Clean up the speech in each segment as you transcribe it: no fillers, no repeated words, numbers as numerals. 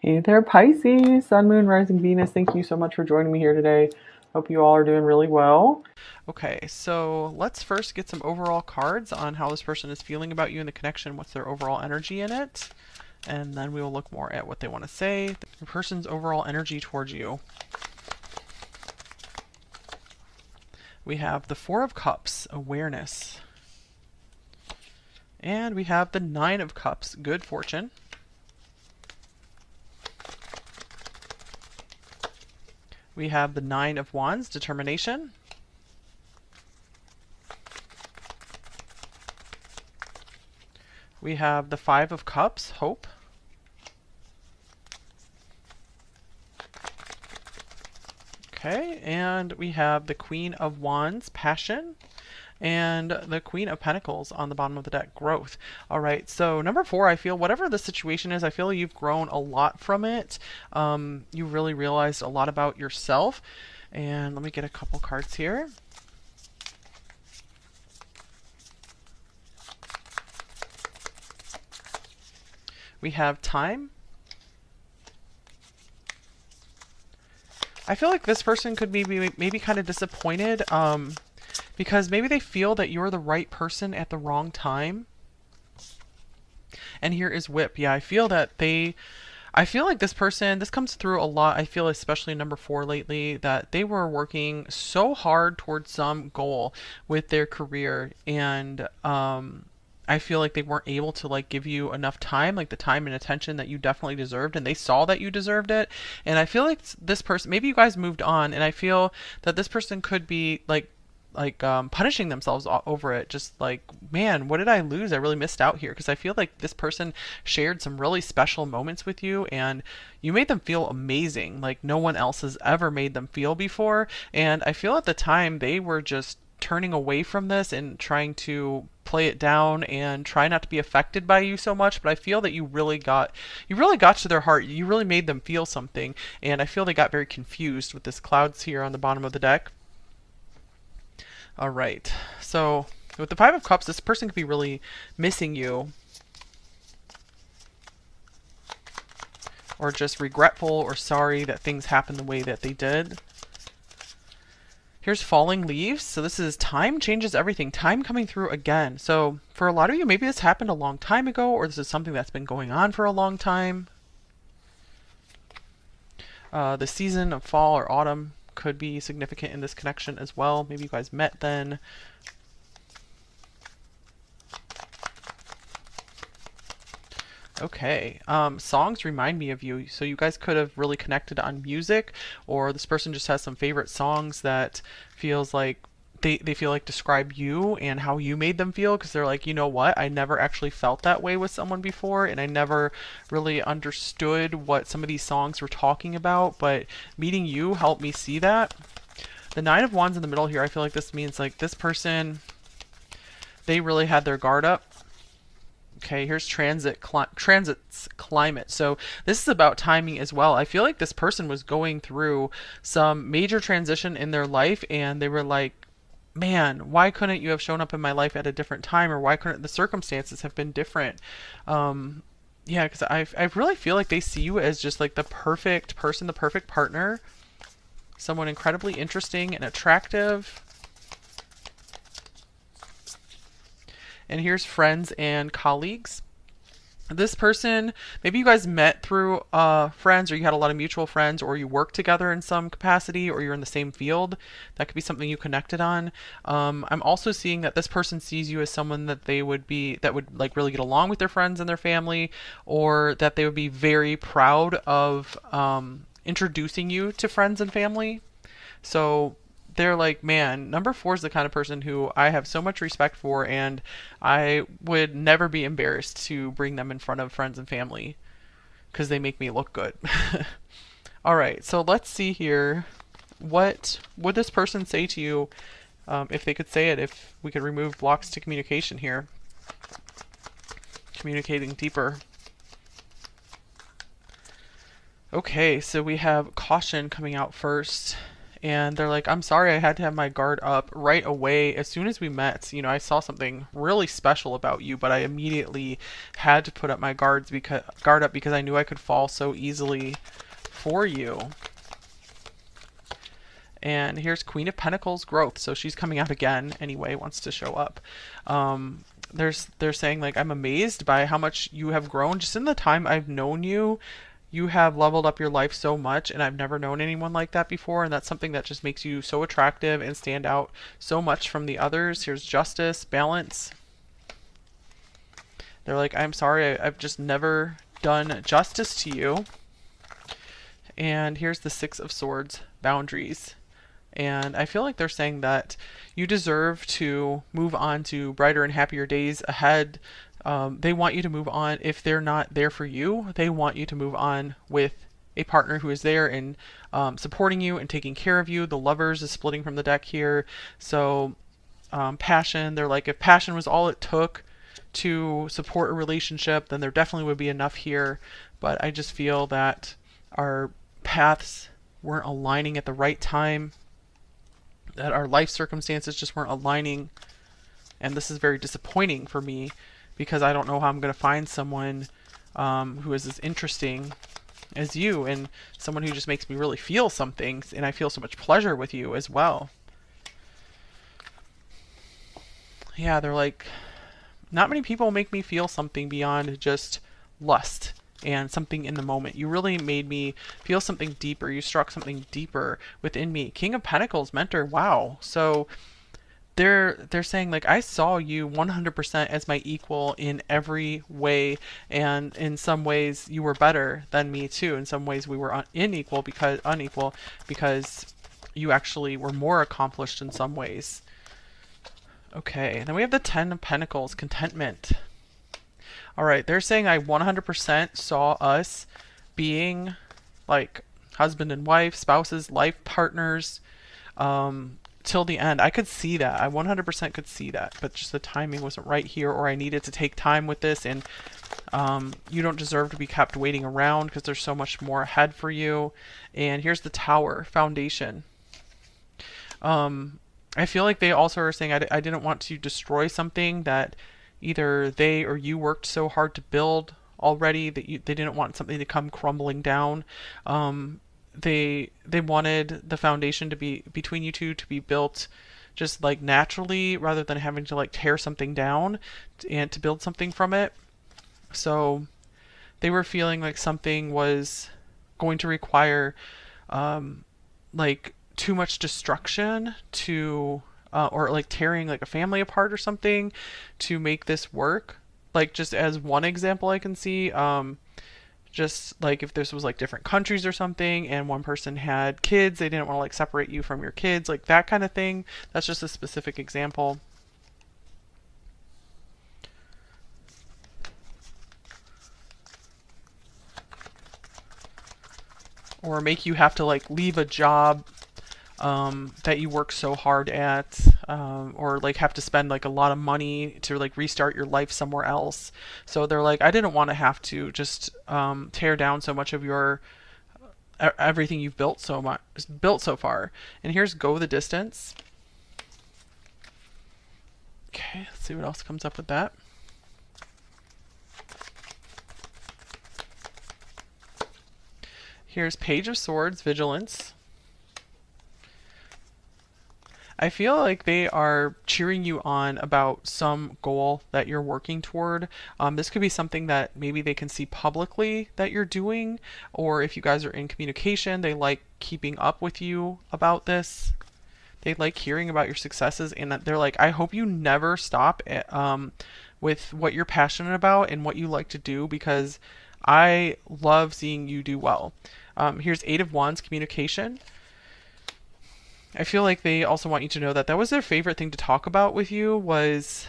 Hey there, Pisces, Sun, Moon, Rising, Venus. Thank you so much for joining me here today. Hope you all are doing really well. Okay, so let's first get some overall cards on how this person is feeling about you and the connection. What's their overall energy in it? And then we will look more at what they want to say. The person's overall energy towards you. We have the Four of Cups, awareness. And we have the Nine of Cups, good fortune. We have the Nine of Wands, determination. We have the Five of Cups, hope. Okay, and we have the Queen of Wands, passion. And the Queen of Pentacles on the bottom of the deck, growth. All right, so number 4, I feel whatever the situation is, I feel you've grown a lot from it. You really realized a lot about yourself. And let me get a couple cards here. We have time. I feel like this person could be maybe kind of disappointed because maybe they feel that you're the right person at the wrong time. And here is whip. Yeah, I feel like this person, this comes through a lot. I feel especially number 4 lately that they were working so hard towards some goal with their career, and I feel like they weren't able to like give you enough time, like the time and attention that you definitely deserved, and they saw that you deserved it. And I feel like this person, maybe you guys moved on, and I feel that this person could be punishing themselves over it, just like, man, what did I lose? I really missed out here, because I feel like this person shared some really special moments with you, and you made them feel amazing like no one else has ever made them feel before. And I feel at the time they were just turning away from this and trying to play it down and try not to be affected by you so much, but I feel that you really got to their heart. You really made them feel something, and I feel they got very confused with this clouds here on the bottom of the deck. All right, so with the Five of Cups, this person could be really missing you, or just regretful or sorry that things happened the way that they did. Here's falling leaves. So this is time changes everything. Time coming through again. So for a lot of you, maybe this happened a long time ago, or this is something that's been going on for a long time. The season of fall or autumn could be significant in this connection as well. Maybe you guys met then. Okay, songs remind me of you. So you guys could have really connected on music, or this person just has some favorite songs that feels like they feel like describe you and how you made them feel, because they're like, you know what, I never actually felt that way with someone before, and I never really understood what some of these songs were talking about, but meeting you helped me see that. The Nine of Wands in the middle here, I feel like this means like this person, they really had their guard up. Okay, here's transits climate. So this is about timing as well. I feel like this person was going through some major transition in their life, and they were like, man, why couldn't you have shown up in my life at a different time, or why couldn't the circumstances have been different? Yeah, because I really feel like they see you as just like the perfect person, the perfect partner, someone incredibly interesting and attractive. And here's friends and colleagues. This person, maybe you guys met through friends, or you had a lot of mutual friends, or you work together in some capacity, or you're in the same field. That could be something you connected on. I'm also seeing that this person sees you as someone that that would like really get along with their friends and their family, or that they would be very proud of introducing you to friends and family. So they're like, man, number 4 is the kind of person who I have so much respect for, and I would never be embarrassed to bring them in front of friends and family because they make me look good. All right, so let's see here. What would this person say to you if they could say it, if we could remove blocks to communication here? Communicating deeper. Okay, so we have caution coming out first. And they're like, I'm sorry, I had to have my guard up right away as soon as we met. You know, I saw something really special about you, but I immediately had to put up my guard up because I knew I could fall so easily for you. And here's Queen of Pentacles growth. So she's coming out again anyway, wants to show up. They're saying like, I'm amazed by how much you have grown just in the time I've known you. You have leveled up your life so much, and I've never known anyone like that before, and that's something that just makes you so attractive and stand out so much from the others. Here's justice, balance. They're like, I'm sorry, I've just never done justice to you. And here's the Six of Swords, boundaries. And I feel like they're saying that you deserve to move on to brighter and happier days ahead. They want you to move on. If they're not there for you, they want you to move on with a partner who is there and supporting you and taking care of you. The Lovers is splitting from the deck here. So passion, they're like, if passion was all it took to support a relationship, then there definitely would be enough here. But I just feel that our paths weren't aligning at the right time, that our life circumstances just weren't aligning, and this is very disappointing for me because I don't know how I'm going to find someone who is as interesting as you, and someone who just makes me really feel something, and I feel so much pleasure with you as well. Yeah, they're like, not many people make me feel something beyond just lust and something in the moment. You really made me feel something deeper. You struck something deeper within me. King of Pentacles, mentor. Wow. So they're saying like, I saw you 100% as my equal in every way, and in some ways you were better than me too. In some ways we were unequal because you actually were more accomplished in some ways. Okay, and then we have the Ten of Pentacles, contentment. All right, they're saying I 100% saw us being like husband and wife, spouses, life partners, till the end. I could see that. I 100% could see that, but just the timing wasn't right here, or I needed to take time with this, and you don't deserve to be kept waiting around because there's so much more ahead for you. And here's the Tower, foundation. I feel like they also are saying I didn't want to destroy something that either they or you worked so hard to build already, that they didn't want something to come crumbling down. They wanted the foundation to be between you two to be built just like naturally, rather than having to like tear something down and to build something from it. So they were feeling like something was going to require like too much destruction to or like tearing like a family apart or something to make this work. Like, just as one example I can see, just like if this was like different countries or something and one person had kids, they didn't want to like separate you from your kids, like that kind of thing. That's just a specific example. Or make you have to like leave a job that you work so hard at, or like have to spend like a lot of money to like restart your life somewhere else. So they're like, I didn't want to have to just tear down so much of your everything you've built so far. And here's go the distance. Okay, let's see what else comes up with that. Here's Page of Swords, vigilance. I feel like they are cheering you on about some goal that you're working toward. This could be something that maybe they can see publicly that you're doing, or if you guys are in communication, they like keeping up with you about this. They like hearing about your successes, and that they're like, I hope you never stop with what you're passionate about and what you like to do, because I love seeing you do well. Here's Eight of Wands, communication. I feel like they also want you to know that that was their favorite thing to talk about with you, was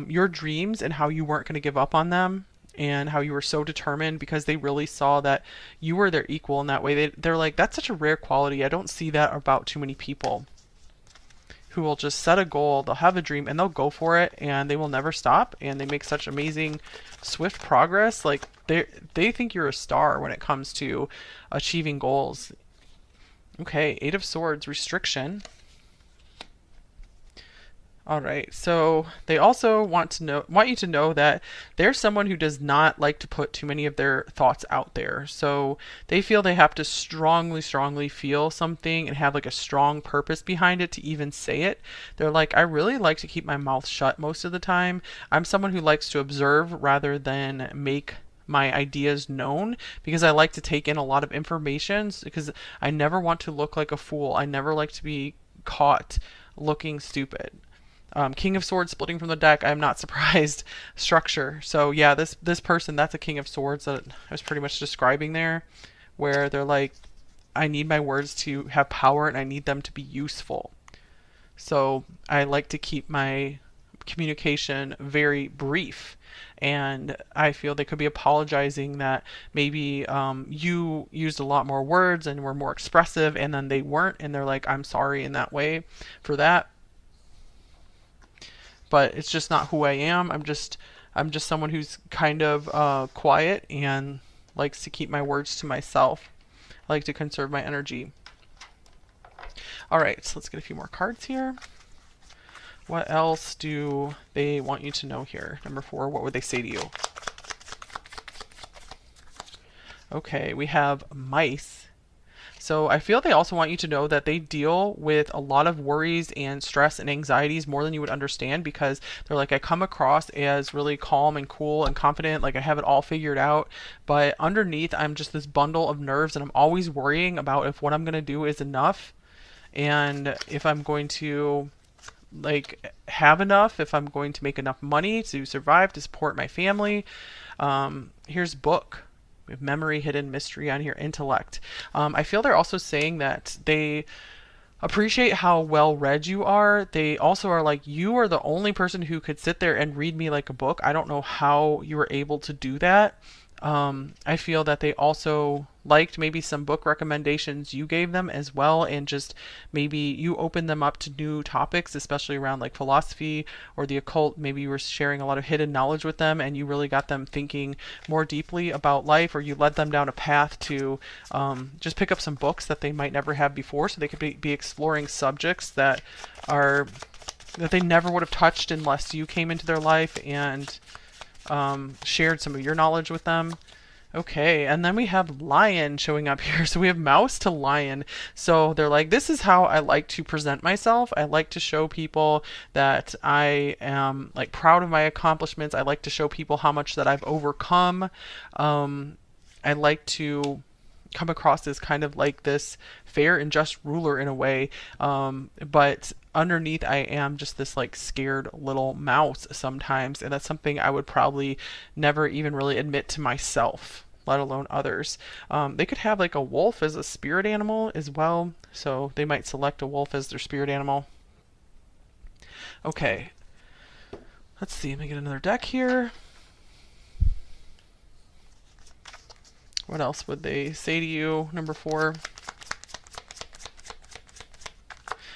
your dreams and how you weren't going to give up on them, and how you were so determined, because they really saw that you were their equal in that way. They're like, that's such a rare quality. I don't see that about too many people who will just set a goal, they'll have a dream, and they'll go for it, and they will never stop, and they make such amazing, swift progress. Like, they think you're a star when it comes to achieving goals. Okay, Eight of Swords, restriction. All right. So they also want you to know that they're someone who does not like to put too many of their thoughts out there. So they feel they have to strongly, strongly feel something and have like a strong purpose behind it to even say it. They're like, I really like to keep my mouth shut most of the time. I'm someone who likes to observe rather than make my ideas known because I like to take in a lot of information because I never want to look like a fool. I never like to be caught looking stupid. King of Swords splitting from the deck. I'm not surprised. Structure. So yeah, this person, that's a King of Swords that I was pretty much describing there, where they're like, I need my words to have power and I need them to be useful. So I like to keep my communication very brief. And I feel they could be apologizing that maybe you used a lot more words and were more expressive, and then they weren't, and they're like, I'm sorry in that way for that, but it's just not who I am. I'm just someone who's kind of quiet and likes to keep my words to myself. I like to conserve my energy. All right, so let's get a few more cards here. What else do they want you to know here? Number 4, what would they say to you? Okay, we have mice. So I feel they also want you to know that they deal with a lot of worries and stress and anxieties more than you would understand, because they're like, I come across as really calm and cool and confident, like I have it all figured out, but underneath I'm just this bundle of nerves, and I'm always worrying about if what I'm going to do is enough, and if I'm going to like have enough, if I'm going to make enough money to survive, to support my family. Here's book. We have memory, hidden, mystery on here, intellect. I feel they're also saying that they appreciate how well read you are. They also are like, you are the only person who could sit there and read me like a book. I don't know how you were able to do that. I feel that they also liked maybe some book recommendations you gave them as well, and just maybe you opened them up to new topics, especially around like philosophy or the occult. Maybe you were sharing a lot of hidden knowledge with them and you really got them thinking more deeply about life, or you led them down a path to just pick up some books that they might never have before, so they could be exploring subjects that are that they never would have touched unless you came into their life and shared some of your knowledge with them. Okay, and then we have lion showing up here. So we have mouse to lion. So they're like, this is how I like to present myself. I like to show people that I am like proud of my accomplishments. I like to show people how much that I've overcome. I like to come across as kind of like this fair and just ruler in a way, but underneath I am just this like scared little mouse sometimes, and that's something I would probably never even really admit to myself, let alone others. They could have like a wolf as a spirit animal as well, so they might select a wolf as their spirit animal. Okay, let's see, let me get another deck here. What else would they say to you? Number 4.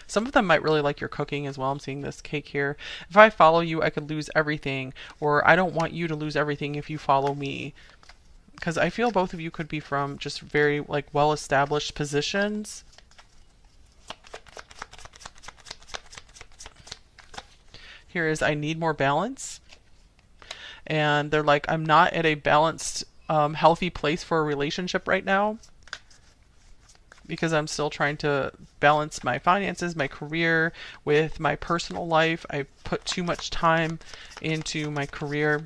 Some of them might really like your cooking as well. I'm seeing this cake here. If I follow you, I could lose everything. Or I don't want you to lose everything if you follow me. Because I feel both of you could be from just very like well-established positions. Here is, I need more balance. And they're like, I'm not at a balanced, healthy place for a relationship right now, because I'm still trying to balance my finances, my career with my personal life. I put too much time into my career,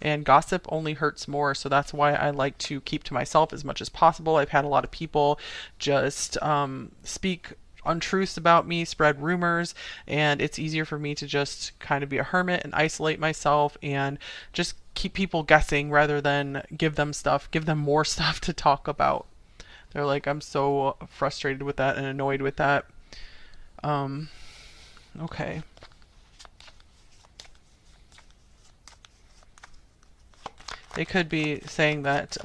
and gossip only hurts more. So that's why I like to keep to myself as much as possible. I've had a lot of people just speak untruths about me, spread rumors, and it's easier for me to just kind of be a hermit and isolate myself and just keep people guessing rather than give them more stuff to talk about. They're like, I'm so frustrated with that and annoyed with that. Okay. They could be saying that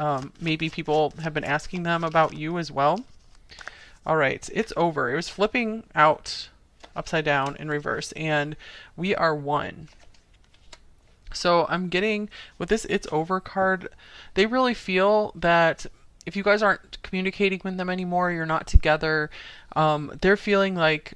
maybe people have been asking them about you as well. All right, it's over. It was flipping out upside down in reverse, and we are 1. So I'm getting, with this it's over card, they really feel that if you guys aren't communicating with them anymore, you're not together, they're feeling like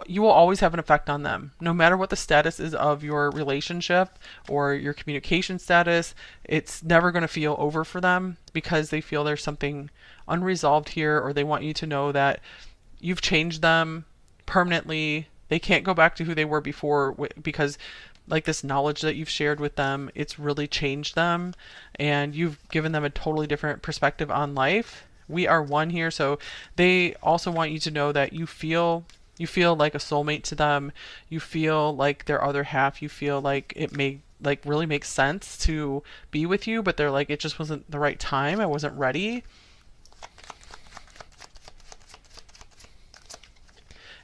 you will always have an effect on them no matter what the status is of your relationship or your communication status. It's never going to feel over for them because they feel there's something unresolved here, or they want you to know that you've changed them permanently. They can't go back to who they were before because like this knowledge that you've shared with them, it's really changed them, and you've given them a totally different perspective on life. We are one here, so they also want you to know that you feel like a soulmate to them. You feel like their other half. You feel like it may like really makes sense to be with you, but they're like, it just wasn't the right time. I wasn't ready.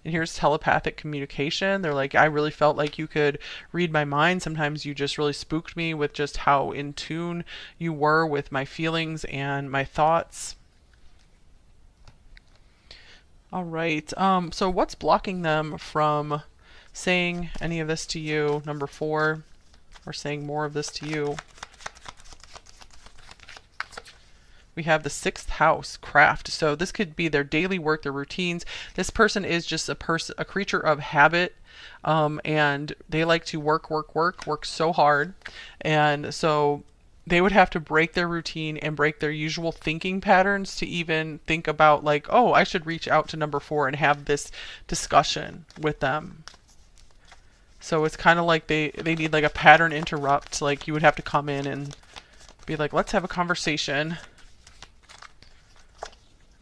And here's telepathic communication. They're like, I really felt like you could read my mind. Sometimes you just really spooked me with just how in tune you were with my feelings and my thoughts. All right. So what's blocking them from saying any of this to you, number 4, or saying more of this to you? We have the 6th house, craft. So this could be their daily work, their routines. This person is just a creature of habit, and they like to work so hard. And so they would have to break their routine and break their usual thinking patterns to even think about like, oh, I should reach out to number 4 and have this discussion with them. So it's kind of like they need like a pattern interrupt. Like you would have to come in and be like, let's have a conversation.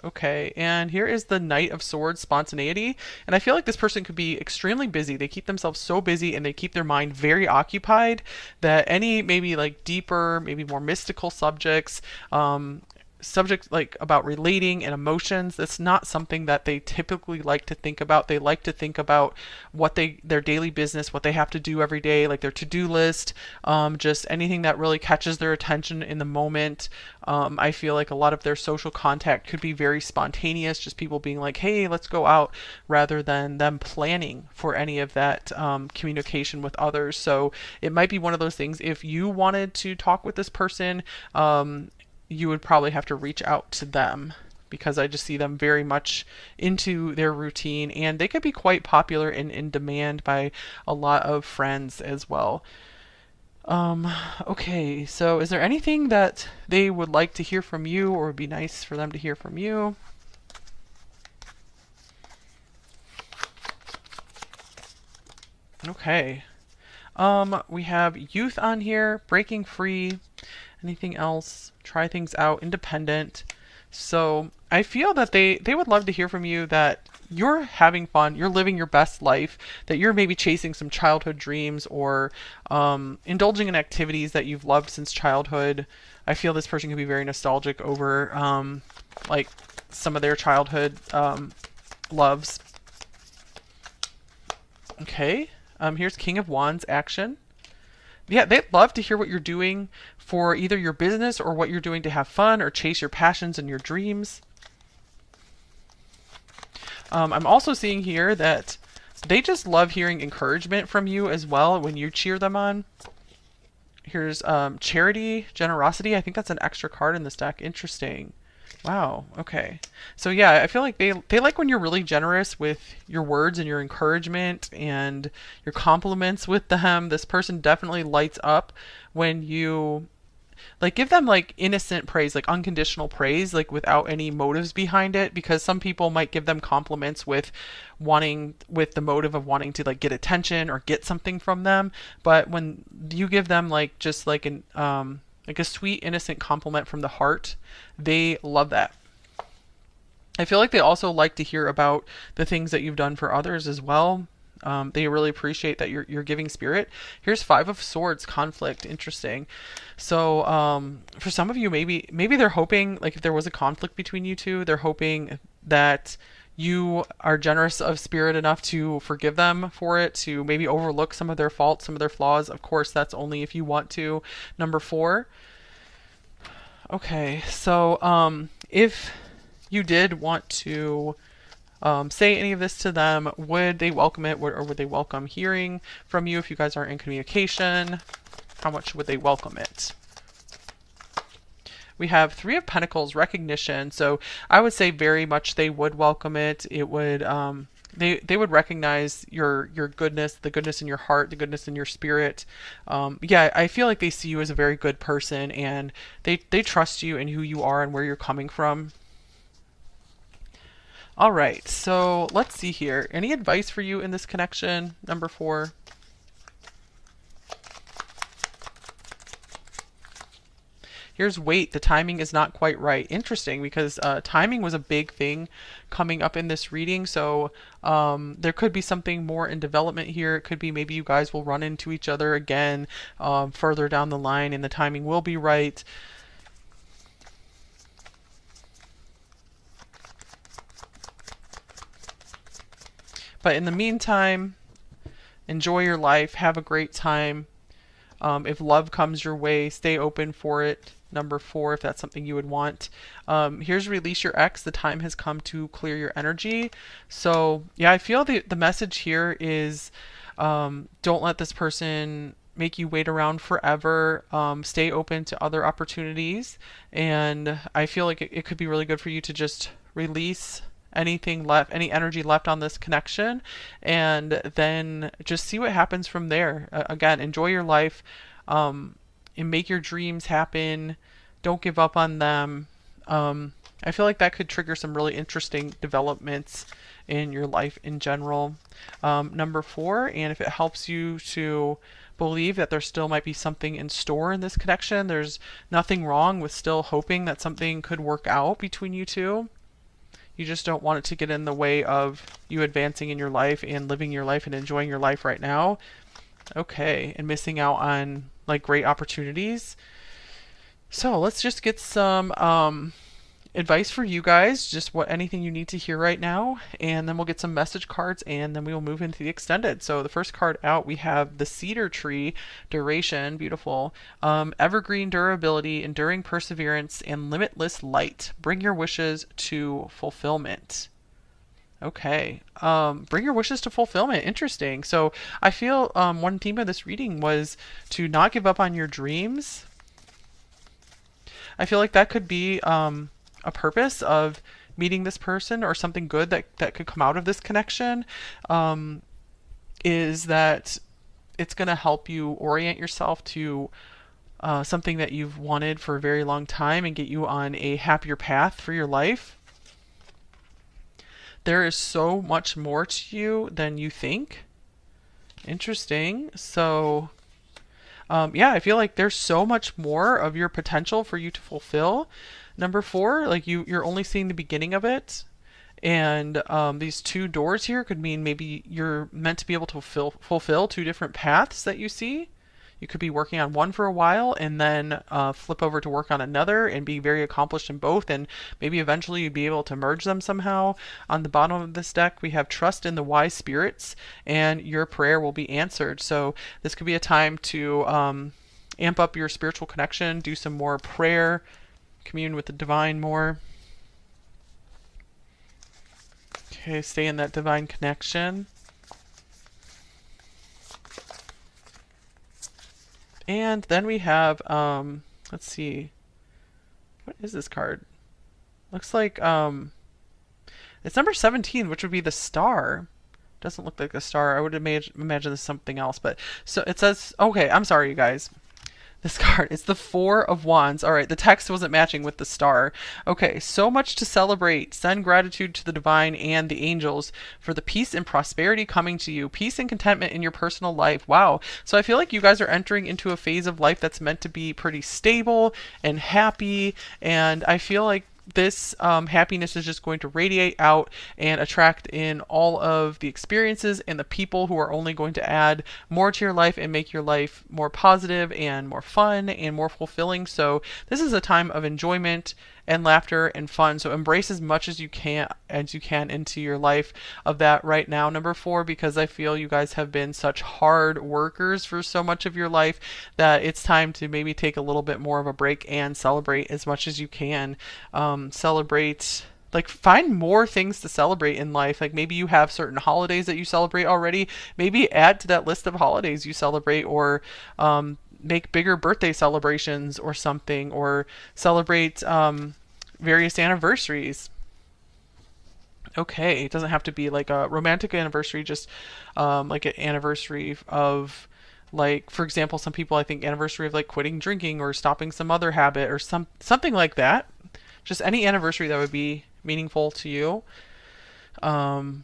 Okay, and here is the Knight of Swords, spontaneity. And I feel like this person could be extremely busy. They keep themselves so busy and they keep their mind very occupied that any maybe like deeper, maybe more mystical subjects, subjects like about relating and emotions, that's not something that they typically like to think about. They like to think about what their daily business, what they have to do every day, like their to-do list, just anything that really catches their attention in the moment. I feel like a lot of their social contact could be very spontaneous, just people being like, hey, let's go out, rather than them planning for any of that communication with others. So it might be one of those things, if you wanted to talk with this person, you would probably have to reach out to them, because I just see them very much into their routine, and they could be quite popular and in demand by a lot of friends as well. Okay, so is there anything that they would like to hear from you, or would be nice for them to hear from you? Okay. We have youth on here, breaking free. Anything else? Try things out, independent. So I feel that they would love to hear from you that you're having fun, you're living your best life, that you're maybe chasing some childhood dreams, or indulging in activities that you've loved since childhood. I feel this person could be very nostalgic over like some of their childhood loves. Okay, here's King of Wands, action. Yeah, they'd love to hear what you're doing for either your business or what you're doing to have fun or chase your passions and your dreams. I'm also seeing here that they just love hearing encouragement from you as well when you cheer them on. Here's charity, generosity. I think that's an extra card in this deck. Interesting. Wow. Okay. So yeah, I feel like they like when you're really generous with your words and your encouragement and your compliments with them. This person definitely lights up when you like give them like innocent praise, like unconditional praise, like without any motives behind it, because some people might give them compliments with the motive of wanting to like get attention or get something from them. But when you give them like just like an like a sweet, innocent compliment from the heart, they love that. I feel like they also like to hear about the things that you've done for others as well. They really appreciate that you're giving spirit. Here's 5 of Swords, conflict. Interesting. So for some of you, maybe they're hoping, like if there was a conflict between you two, they're hoping that you are generous of spirit enough to forgive them for it, to maybe overlook some of their faults, some of their flaws. Of course, that's only if you want to. Number 4. Okay, so if you did want to say any of this to them, would they welcome it, or would they welcome hearing from you if you guys aren't in communication? How much would they welcome it? We have Three of Pentacles, recognition. So I would say very much they would welcome it. It would they would recognize your goodness, the goodness in your heart, the goodness in your spirit. Yeah, I feel like they see you as a very good person, and they trust you and who you are and where you're coming from. All right, so let's see here. Any advice for you in this connection, number 4? Here's wait, the timing is not quite right. Interesting, because timing was a big thing coming up in this reading. So there could be something more in development here. It could be maybe you guys will run into each other again further down the line, and the timing will be right. But in the meantime, enjoy your life. Have a great time. If love comes your way, stay open for it. Number 4, if that's something you would want. Here's release your ex. The time has come to clear your energy. So yeah, I feel the message here is don't let this person make you wait around forever. Stay open to other opportunities. And I feel like it could be really good for you to just release anything left, any energy left on this connection, and then just see what happens from there. Again, enjoy your life, and make your dreams happen. Don't give up on them. I feel like that could trigger some really interesting developments in your life in general. Number 4, and if it helps you to believe that there still might be something in store in this connection, there's nothing wrong with still hoping that something could work out between you two. You just don't want it to get in the way of you advancing in your life and living your life and enjoying your life right now. Okay, and missing out on like great opportunities. So let's just get some advice for you guys, just anything you need to hear right now, and then we'll get some message cards, and then we will move into the extended. So the first card out, we have the cedar tree, duration, beautiful, evergreen durability, enduring perseverance, and limitless light. Bring your wishes to fulfillment. Okay. Bring your wishes to fulfillment. Interesting. So I feel one theme of this reading was to not give up on your dreams. I feel like that could be a purpose of meeting this person, or something good that could come out of this connection, is that it's going to help you orient yourself to something that you've wanted for a very long time and get you on a happier path for your life. There is so much more to you than you think. Interesting. So yeah, I feel like there's so much more of your potential for you to fulfill. Number 4, like you're only seeing the beginning of it. And these 2 doors here could mean maybe you're meant to be able to fulfill 2 different paths that you see. You could be working on one for a while and then flip over to work on another and be very accomplished in both, and maybe eventually you'd be able to merge them somehow. On the bottom of this deck, we have trust in the wise spirits, and your prayer will be answered. So this could be a time to amp up your spiritual connection, do some more prayer, commune with the divine more. Okay, stay in that divine connection. And then we have, let's see, what is this card? Looks like it's number 17, which would be the star. Doesn't look like a star. I would imagine this is something else. But so it says, okay, I'm sorry, you guys. This card, it's the 4 of Wands. All right, the text wasn't matching with the star. Okay, so much to celebrate. Send gratitude to the divine and the angels for the peace and prosperity coming to you. Peace and contentment in your personal life. Wow. So I feel like you guys are entering into a phase of life that's meant to be pretty stable and happy. And I feel like this happiness is just going to radiate out and attract in all of the experiences and the people who are only going to add more to your life and make your life more positive and more fun and more fulfilling. So this is a time of enjoyment and laughter and fun. So embrace as much as you can into your life of that right now. Number 4, because I feel you guys have been such hard workers for so much of your life that it's time to maybe take a little bit more of a break and celebrate as much as you can. Celebrate, like, find more things to celebrate in life. Like maybe you have certain holidays that you celebrate already. Maybe add to that list of holidays you celebrate, or make bigger birthday celebrations or something, or celebrate various anniversaries. Okay, it doesn't have to be like a romantic anniversary, just like an anniversary of, like, for example, some people I think anniversary of like quitting drinking or stopping some other habit or something like that. Just any anniversary that would be meaningful to you. Um,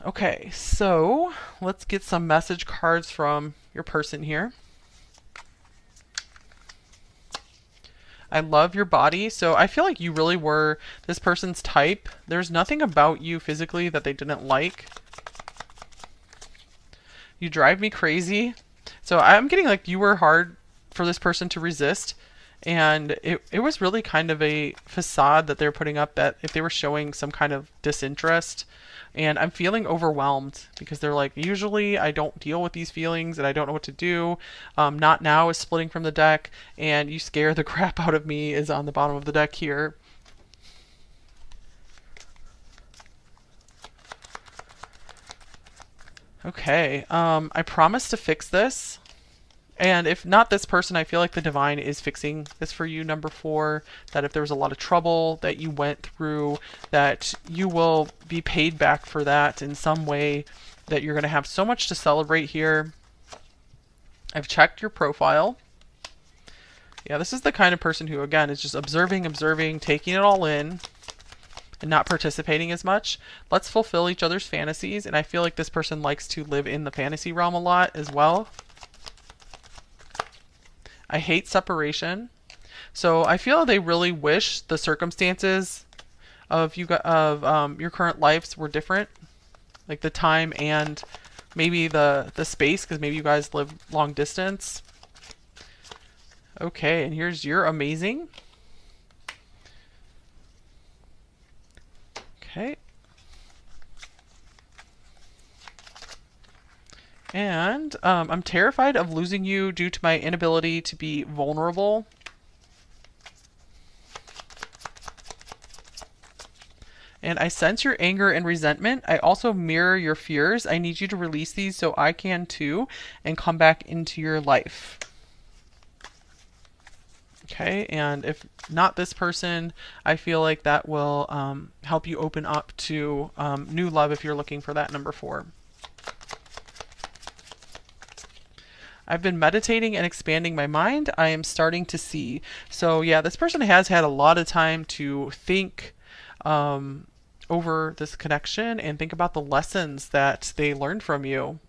okay, so let's get some message cards from your person here. I love your body. So I feel like you really were this person's type. There's nothing about you physically that they didn't like. You drive me crazy. So I'm getting like you were hard for this person to resist. And it was really kind of a facade that they're putting up, that if they were showing some kind of disinterest. And I'm feeling overwhelmed because they're like, usually I don't deal with these feelings and I don't know what to do. Not now is splitting from the deck, and you scare the crap out of me is on the bottom of the deck here. Okay, I promise to fix this. And if not this person, I feel like the divine is fixing this for you, number 4, that if there was a lot of trouble that you went through, that you will be paid back for that in some way, that you're going to have so much to celebrate here. I've checked your profile. Yeah, this is the kind of person who, again, is just observing, taking it all in, and not participating as much. Let's fulfill each other's fantasies, and I feel like this person likes to live in the fantasy realm a lot as well. I hate separation. So I feel they really wish the circumstances of your current lives were different, like the time and maybe the space, because maybe you guys live long distance. Okay, and here's your amazing. Okay. And I'm terrified of losing you due to my inability to be vulnerable. And I sense your anger and resentment. I also mirror your fears. I need you to release these so I can too, and come back into your life. Okay, and if not this person, I feel like that will help you open up to new love if you're looking for that, number 4. I've been meditating and expanding my mind. I am starting to see. So yeah, this person has had a lot of time to think over this connection and think about the lessons that they learned from you.